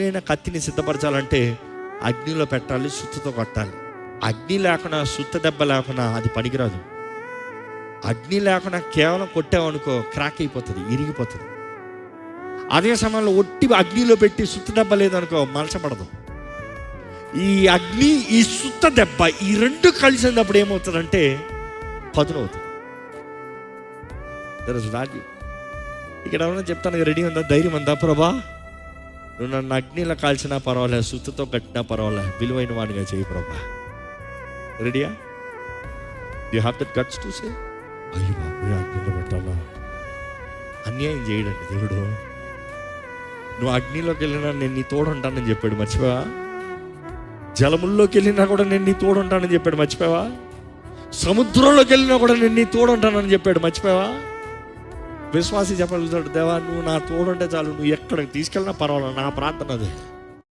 ఏదైనా కత్తిని సిద్ధపరచాలంటే అగ్నిలో పెట్టాలి, సుత్తతో కొట్టాలి. అగ్ని లేకుండా, సుత్త దెబ్బ లేకుండా అది పనికిరాదు. అగ్ని లేకుండా కేవలం కొట్టామనుకో క్రాక్ అయిపోతుంది, ఇరిగిపోతుంది. అదే సమయంలో ఒట్టి అగ్నిలో పెట్టి సుత్త దెబ్బ లేదనుకో మలచబడదు. ఈ అగ్ని, ఈ సుత్త దెబ్బ, ఈ రెండు కలిసినప్పుడు ఏమవుతుందంటే పదునవుతుంది. రాజు ఇక్కడ ఏమన్నా చెప్తాను, రెడీ ఉందా, ధైర్యం ఉందా? ప్రభా నువ్వు నన్ను అగ్నిలో కాల్చినా పర్వాలేదు, సుత్తతో కట్టినా పర్వాలేదు, విలువైన వాడిగా చేయి ప్రభా. రెడీయా? You have that guts to say, అయ్యో బాబు అగ్నిలో పెట్టాలా? అన్యాయం చేయడండి దేవుడు. నువ్వు అగ్నిలోకి వెళ్ళినా నేను నీ తోడు ఉంటానని చెప్పాడు, మర్చిపోవా? జలముల్లోకి వెళ్ళినా కూడా నేను నీ తోడు ఉంటానని చెప్పాడు, మర్చిపోవా? సముద్రంలోకి వెళ్ళినా కూడా నేను నీ తోడు ఉంటానని చెప్పాడు, మర్చిపోవా? విశ్వాసి చెప్పగలుగుతాడు, దేవా నువ్వు నా తోడుంటే చాలు, నువ్వు ఎక్కడికి తీసుకెళ్ళినా పర్వాలేదు, నా ప్రార్థన అదే.